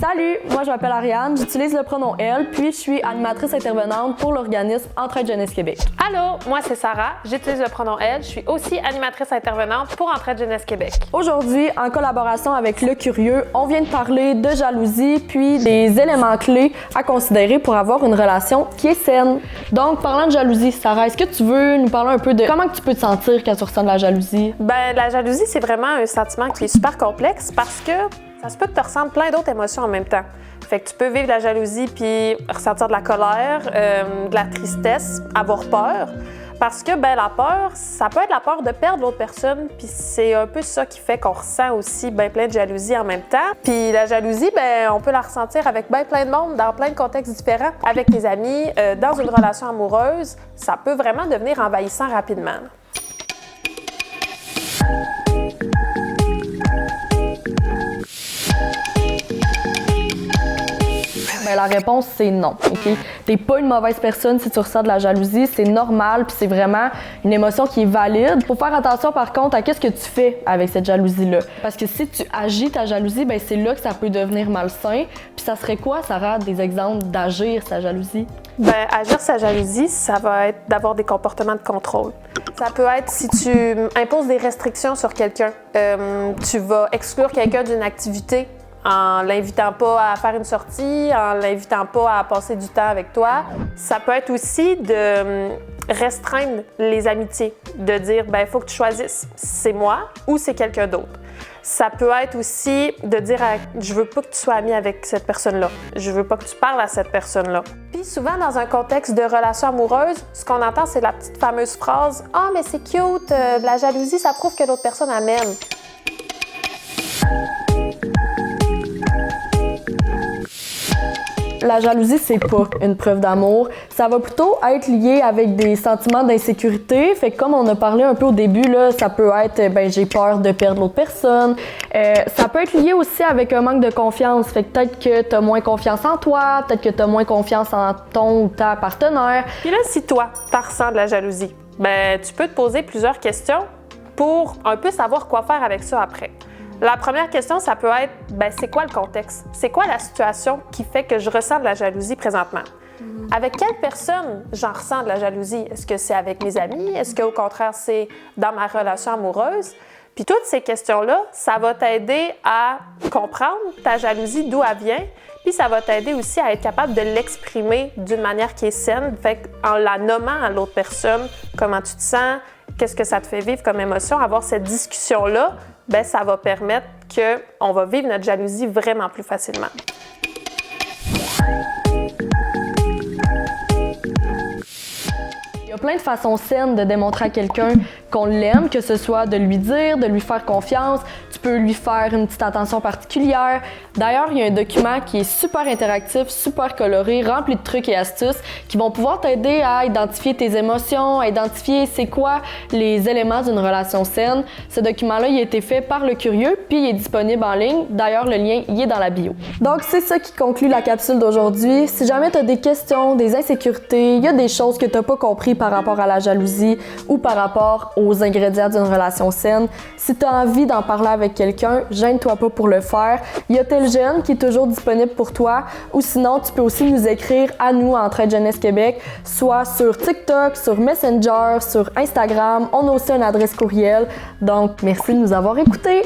Salut, moi je m'appelle Ariane, j'utilise le pronom elle, puis je suis animatrice intervenante pour l'organisme Entraide Jeunesse Québec. Allô, moi c'est Sarah, j'utilise le pronom elle, je suis aussi animatrice intervenante pour Entraide Jeunesse Québec. Aujourd'hui, en collaboration avec Le Curieux, on vient de parler de jalousie, puis des éléments clés à considérer pour avoir une relation qui est saine. Donc, parlant de jalousie, Sarah, est-ce que tu veux nous parler un peu de comment tu peux te sentir quand tu ressens de la jalousie? La jalousie, c'est vraiment un sentiment qui est super complexe parce que ça se peut que tu ressentes plein d'autres émotions en même temps. Fait que tu peux vivre de la jalousie puis ressentir de la colère, de la tristesse, avoir peur. Parce que la peur, ça peut être la peur de perdre l'autre personne, puis c'est un peu ça qui fait qu'on ressent aussi plein de jalousie en même temps. Puis la jalousie, on peut la ressentir avec plein de monde, dans plein de contextes différents. Avec tes amis, dans une relation amoureuse, ça peut vraiment devenir envahissant rapidement. La réponse, c'est non. Okay? T'es pas une mauvaise personne si tu ressens de la jalousie, c'est normal, puis c'est vraiment une émotion qui est valide. Faut faire attention par contre à qu'est-ce que tu fais avec cette jalousie-là. Parce que si tu agis ta jalousie, c'est là que ça peut devenir malsain. Puis ça serait quoi, Sarah, des exemples d'agir sa jalousie? Agir sa jalousie, ça va être d'avoir des comportements de contrôle. Ça peut être si tu imposes des restrictions sur quelqu'un. Tu vas exclure quelqu'un d'une activité en l'invitant pas à faire une sortie, en l'invitant pas à passer du temps avec toi. Ça peut être aussi de restreindre les amitiés, de dire il faut que tu choisisses, c'est moi ou c'est quelqu'un d'autre. Ça peut être aussi de dire je veux pas que tu sois ami avec cette personne-là, je veux pas que tu parles à cette personne-là. Puis souvent dans un contexte de relation amoureuse, ce qu'on entend c'est la petite fameuse phrase « Ah mais c'est cute, de la jalousie ça prouve que l'autre personne m'aime ». La jalousie, c'est pas une preuve d'amour. Ça va plutôt être lié avec des sentiments d'insécurité. Fait que comme on a parlé un peu au début, là, ça peut être j'ai peur de perdre l'autre personne. Ça peut être lié aussi avec un manque de confiance. Fait que peut-être que t'as moins confiance en toi, peut-être que t'as moins confiance en ton ou ta partenaire. Puis là, si toi, tu ressens de la jalousie, tu peux te poser plusieurs questions pour un peu savoir quoi faire avec ça après. La première question, ça peut être, c'est quoi le contexte? C'est quoi la situation qui fait que je ressens de la jalousie présentement? Avec quelle personne j'en ressens de la jalousie? Est-ce que c'est avec mes amis? Est-ce qu'au contraire, c'est dans ma relation amoureuse? Puis toutes ces questions-là, ça va t'aider à comprendre ta jalousie, d'où elle vient, puis ça va t'aider aussi à être capable de l'exprimer d'une manière qui est saine, fait en la nommant à l'autre personne, comment tu te sens, qu'est-ce que ça te fait vivre comme émotion, avoir cette discussion-là, ça va permettre qu'on va vivre notre jalousie vraiment plus facilement. Il y a plein de façons saines de démontrer à quelqu'un qu'on l'aime, que ce soit de lui dire, de lui faire confiance. Tu peux lui faire une petite attention particulière. D'ailleurs, il y a un document qui est super interactif, super coloré, rempli de trucs et astuces qui vont pouvoir t'aider à identifier tes émotions, à identifier c'est quoi les éléments d'une relation saine. Ce document-là, il a été fait par Le Curieux, puis il est disponible en ligne. D'ailleurs, le lien, il est dans la bio. Donc, c'est ça qui conclut la capsule d'aujourd'hui. Si jamais tu as des questions, des insécurités, il y a des choses que tu n'as pas compris par rapport à la jalousie ou par rapport aux ingrédients d'une relation saine, si tu as envie d'en parler avec quelqu'un, gêne-toi pas pour le faire. Il y a Tel Jeune qui est toujours disponible pour toi, ou sinon tu peux aussi nous écrire à nous à Entraide Jeunesse Québec, soit sur TikTok, sur Messenger, sur Instagram. On a aussi une adresse courriel. Donc merci de nous avoir écoutés.